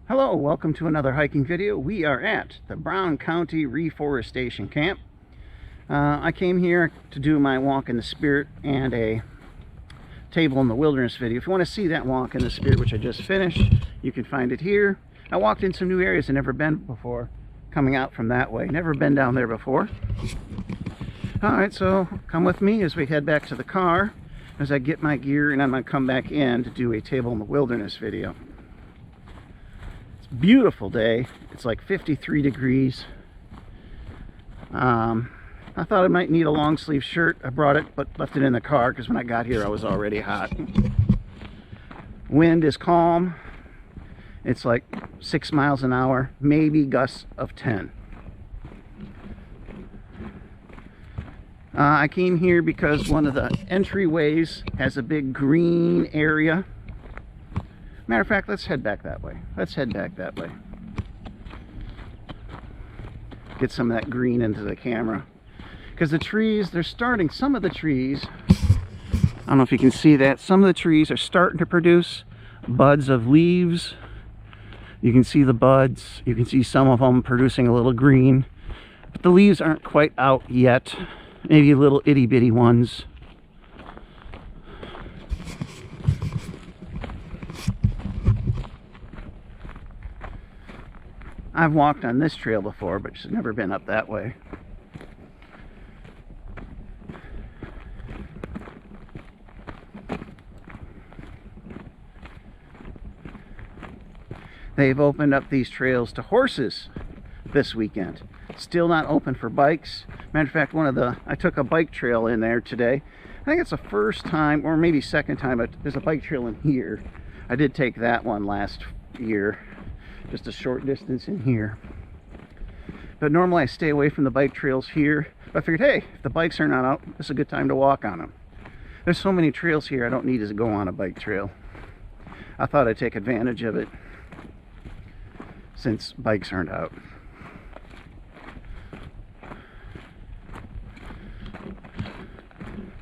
Hello, welcome to another hiking video. We are at the Brown County Reforestation Camp. I came here to do my walk in the spirit and a table in the wilderness video. If you want to see that walk in the spirit, which I just finished, you can find it here. I walked in some new areas I've never been before, coming out from that way. Never been down there before. Alright, so come with me as we head back to the car as I get my gear, and I'm going to come back in to do a table in the wilderness video. Beautiful day. It's like 53 degrees. I thought I might need a long sleeve shirt. I brought it but left it in the car because when I got here I was already hot. Wind is calm. It's like 6 miles an hour, maybe gusts of 10. I came here because one of the entryways has a big green area. Matter of fact, let's head back that way. Let's head back that way. Get some of that green into the camera. Because the trees, they're starting, some of the trees, I don't know if you can see that, some of the trees are starting to produce buds of leaves. You can see the buds. You can see some of them producing a little green. But the leaves aren't quite out yet. Maybe little itty bitty ones. I've walked on this trail before, but just never been up that way. They've opened up these trails to horses this weekend. Still not open for bikes. Matter of fact, I took a bike trail in there today. I think it's the first time, or maybe second time, but there's a bike trail in here. I did take that one last year. Just a short distance in here. But normally I stay away from the bike trails here. But I figured, hey, if the bikes are not out, this is a good time to walk on them. There's so many trails here, I don't need to go on a bike trail. I thought I'd take advantage of it since bikes aren't out.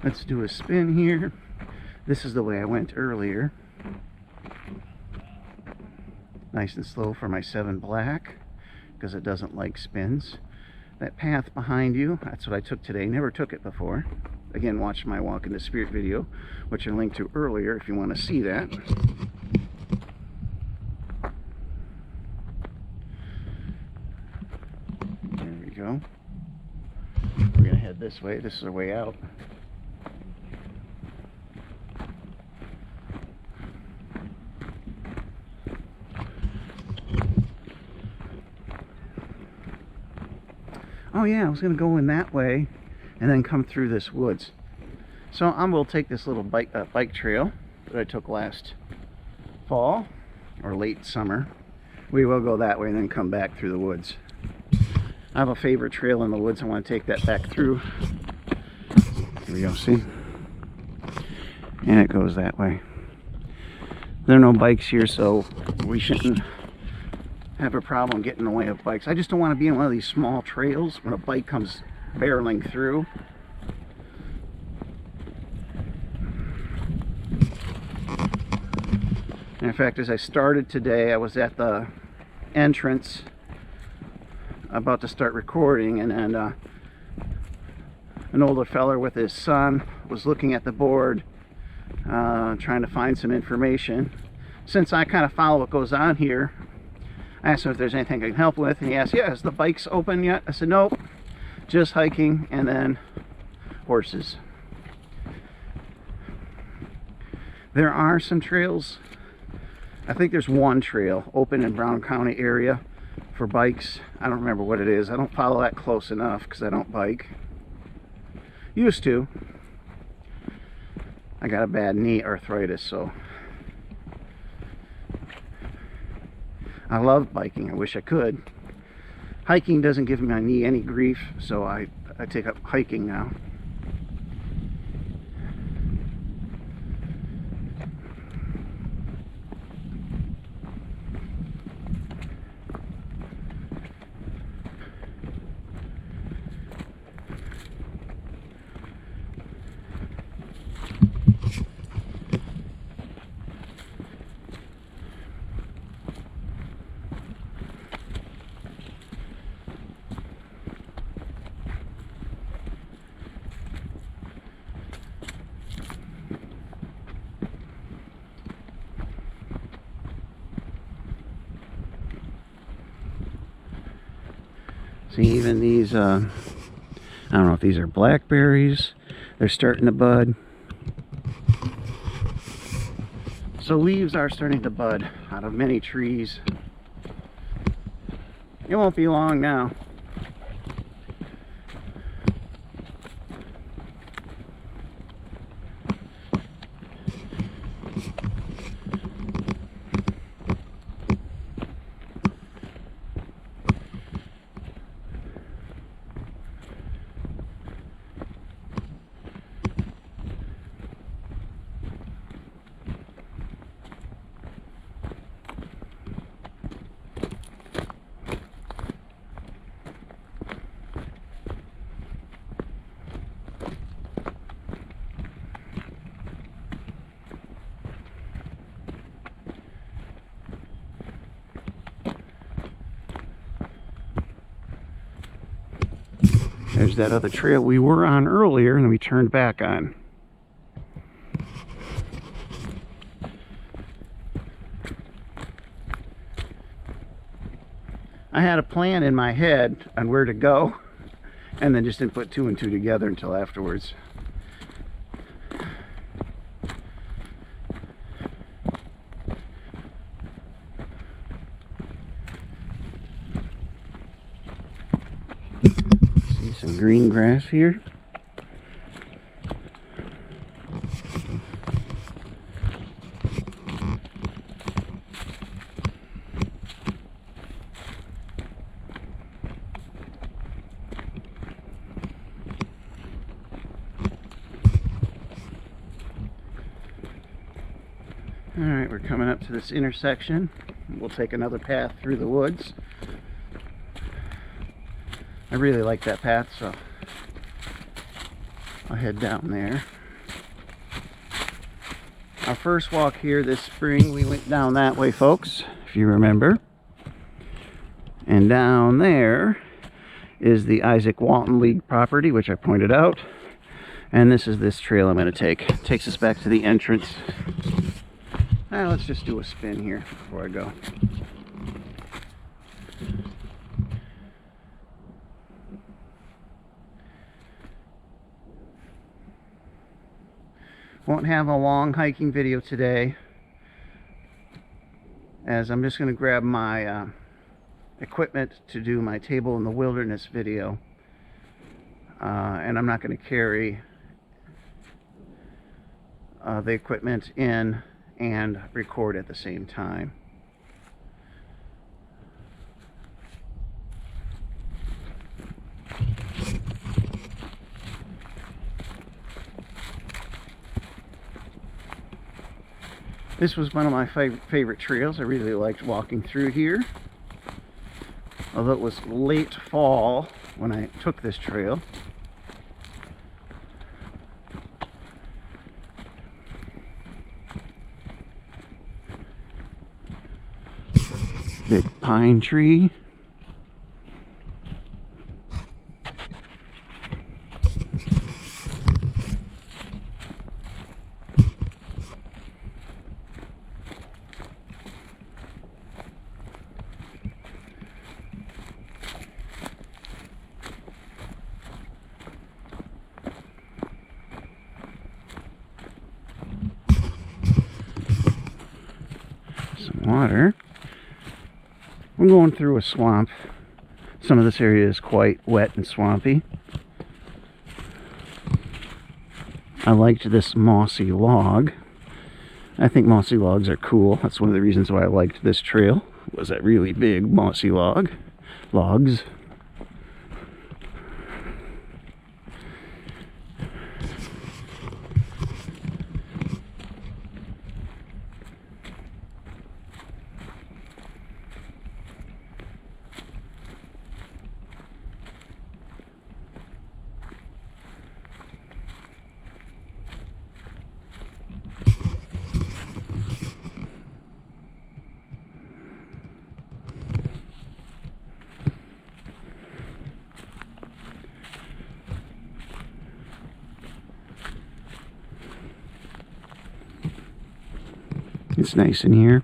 Let's do a spin here. This is the way I went earlier. Nice and slow for my 7 black because it doesn't like spins. That path behind you, that's what I took today. Never took it before. Again, watch my walk in the spirit video, which I linked to earlier if you want to see that. There we go. We're gonna head this way. This is our way out. Oh yeah, I was going to go in that way and then come through this woods. So I will take this little bike trail that I took last fall or late summer. We will go that way and then come back through the woods. I have a favorite trail in the woods. I want to take that back through. Here we go, see? And it goes that way. There are no bikes here, so we shouldn't have a problem getting in the way of bikes. I just don't want to be in one of these small trails when a bike comes barreling through. And in fact, as I started today, I was at the entrance about to start recording, and then an older feller with his son was looking at the board trying to find some information. Since I kind of follow what goes on here, I asked him if there's anything I can help with, and he asked, yeah, is the bikes open yet? I said, nope, just hiking and then horses. There are some trails. I think there's one trail open in Brown County area for bikes. I don't remember what it is. I don't follow that close enough because I don't bike. Used to. I got a bad knee arthritis, so I love biking. I wish I could. Hiking doesn't give my knee any grief, so I take up hiking now. See, even these, I don't know if these are blackberries. They're starting to bud. So leaves are starting to bud out of many trees. It won't be long now. There's that other trail we were on earlier and we turned back on. I had a plan in my head on where to go and then just didn't put two and two together until afterwards. Some green grass here. All right, we're coming up to this intersection. We'll take another path through the woods. I really like that path, so I'll head down there. Our first walk here this spring, we went down that way, folks, if you remember. And down there is the Isaac Walton League property, which I pointed out. And this is this trail I'm going to take. It takes us back to the entrance. Let's just do a spin here before I go. Won't have a long hiking video today, as I'm just going to grab my equipment to do my Table in the Wilderness video, and I'm not going to carry the equipment in and record at the same time. This was one of my favorite trails. I really liked walking through here. Although it was late fall when I took this trail. Big pine tree. Water. I'm going through a swamp. Some of this area is quite wet and swampy. I liked this mossy log. I think mossy logs are cool. That's one of the reasons why I liked this trail, was that really big mossy logs. It's nice in here.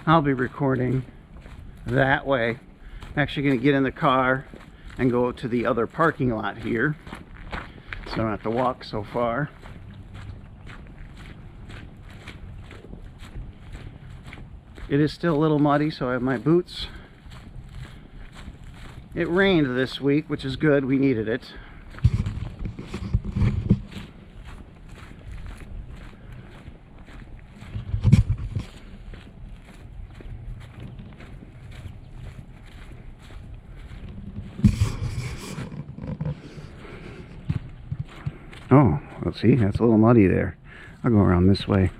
I'll be recording that way. I'm actually going to get in the car and go to the other parking lot here, so I don't have to walk so far. It is still a little muddy, so I have my boots. It rained this week, which is good. We needed it. Oh, let's see, that's a little muddy there. I'll go around this way.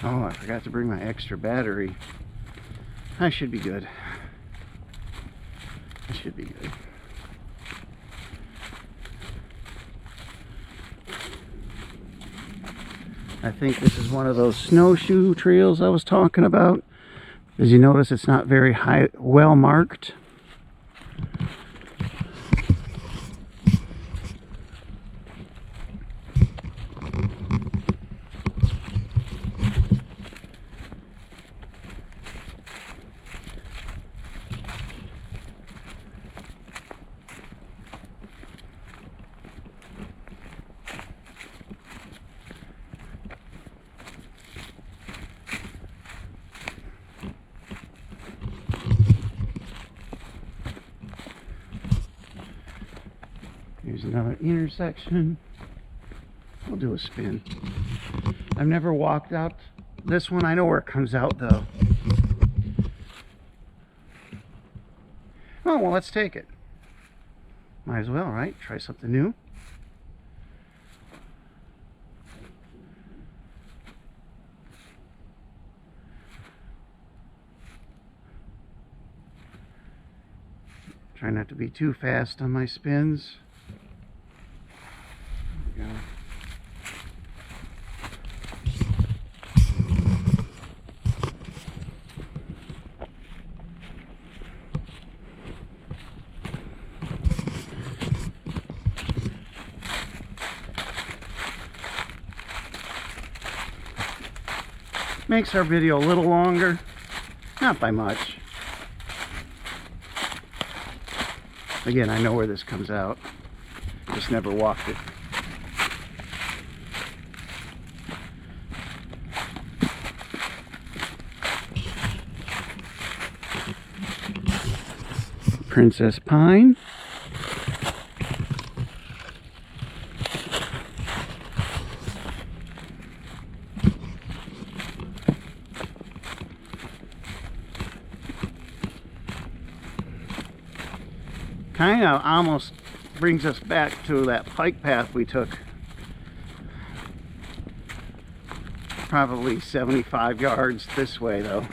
Oh, I forgot to bring my extra battery. I should be good. I should be good. I think this is one of those snowshoe trails I was talking about. As you notice, it's not very well marked. Here's another intersection. We'll do a spin. I've never walked out this one. I know where it comes out though. Oh, well, let's take it. Might as well, right? Try something new. Try not to be too fast on my spins. There we go. Makes our video a little longer, not by much. Again, I know where this comes out, just never walked it. Princess Pine. Kind of almost brings us back to that pike path we took. Probably 75 yards this way though.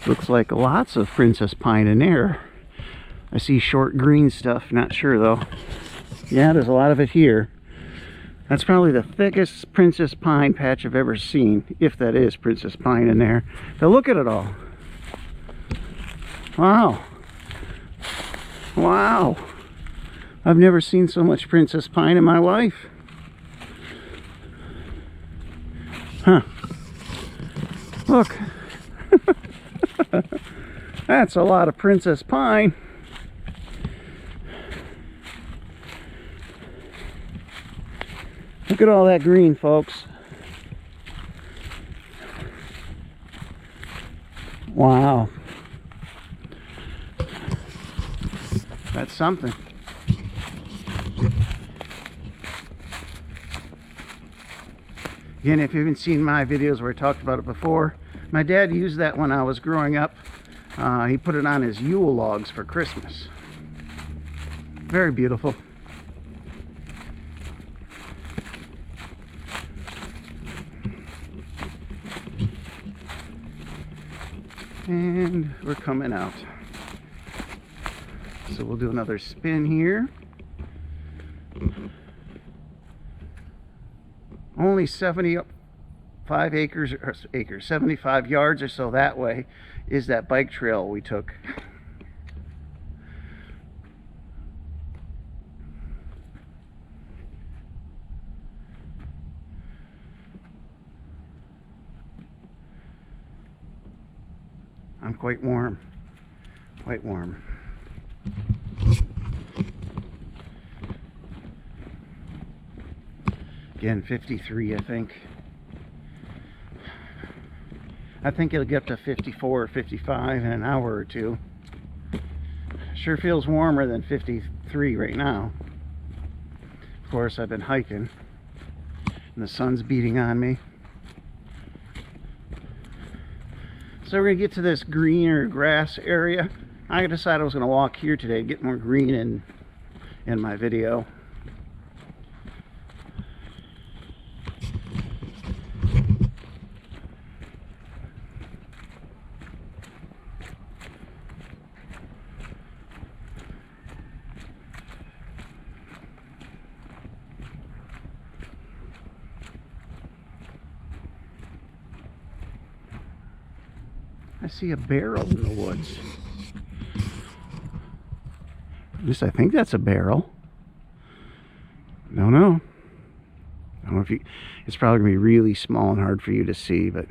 Looks like lots of princess pine in there. I see short green stuff, not sure though. Yeah, there's a lot of it here. That's probably the thickest princess pine patch I've ever seen, if that is princess pine in there. Now look at it all. Wow. Wow. I've never seen so much princess pine in my life. Huh. Look. That's a lot of princess pine. Look at all that green, folks. Wow. That's something. Again, if you haven't seen my videos where I talked about it before, my dad used that when I was growing up. He put it on his Yule logs for Christmas. Very beautiful. And we're coming out. So we'll do another spin here. Only 75 acres, 75 yards or so that way is that bike trail we took. I'm quite warm, quite warm. Again, 53, I think. I think it'll get up to 54 or 55 in an hour or two. Sure feels warmer than 53 right now. Of course, I've been hiking and the sun's beating on me. So we're gonna get to this greener grass area. I decided I was gonna walk here today to get more green in my video. I see a barrel in the woods. At least I think that's a barrel. No. I don't know if you... It's probably going to be really small and hard for you to see, but...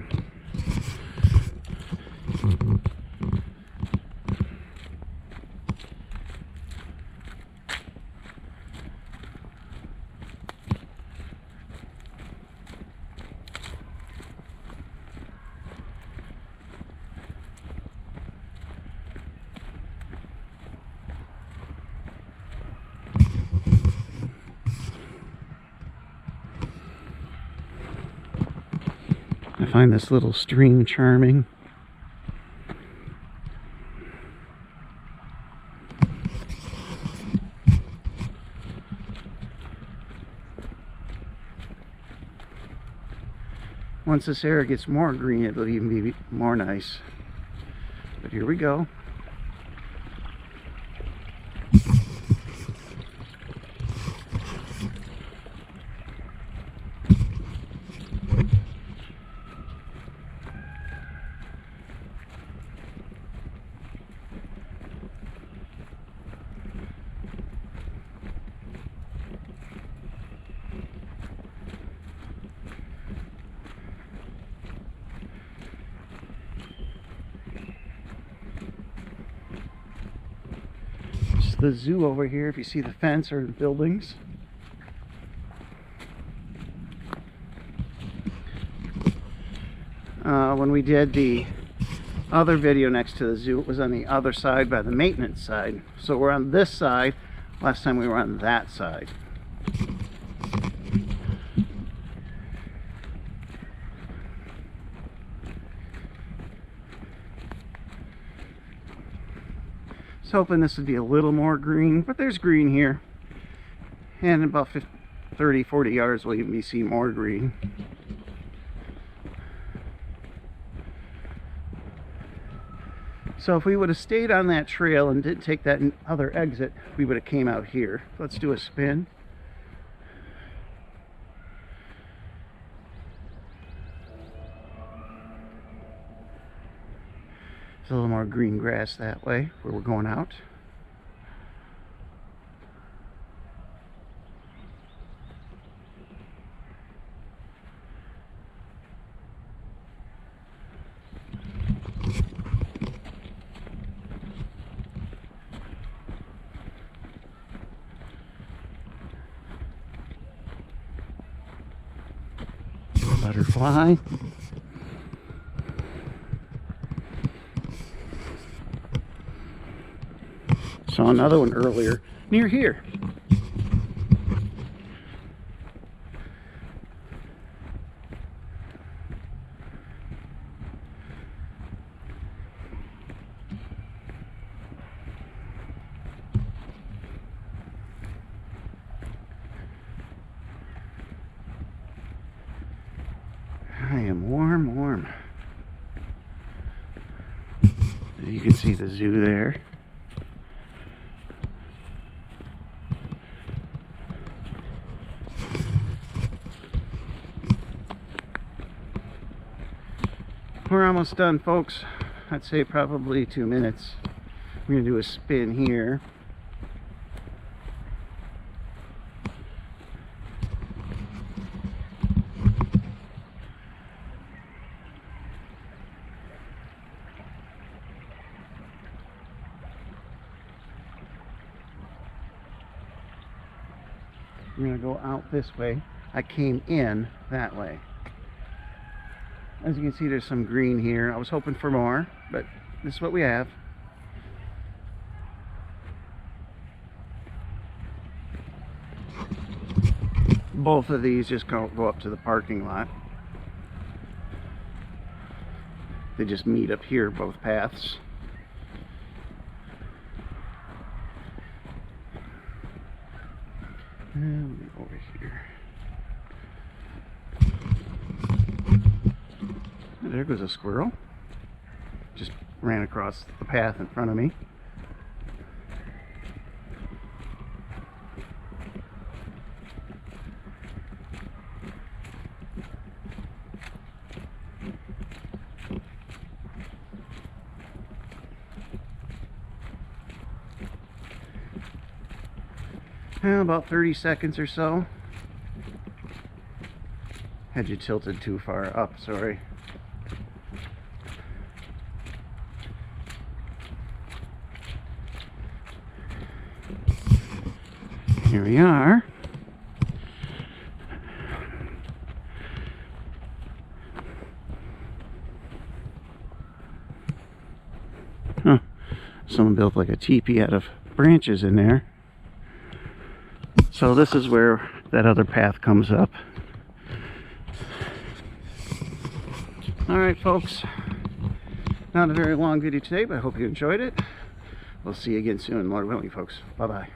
I find this little stream charming. Once this area gets more green, it'll even be more nice. But here we go. The zoo over here, if you see the fence or the buildings. When we did the other video next to the zoo, it was on the other side by the maintenance side. So we're on this side. Last time we were on that side. Hoping this would be a little more green, but there's green here, and in about 30-40 yards we'll even see more green. So if we would have stayed on that trail and didn't take that other exit, we would have came out here. Let's do a spin. There's a little more green grass that way where we're going out. Butterfly. Saw another one earlier near here. see the zoo there. We're almost done, folks. I'd say probably 2 minutes. We're gonna do a spin here. We're gonna go out this way. I came in that way. As you can see, there's some green here. I was hoping for more, but this is what we have. Both of these just go up to the parking lot. They just meet up here, both paths. And over here. And there goes a squirrel. Just ran across the path in front of me. About 30 seconds or so. Had you tilted too far up, sorry. Here we are. Huh. Someone built like a teepee out of branches in there. So this is where that other path comes up. Alright folks, not a very long video today, but I hope you enjoyed it. We'll see you again soon, Lord willing, folks. Bye-bye.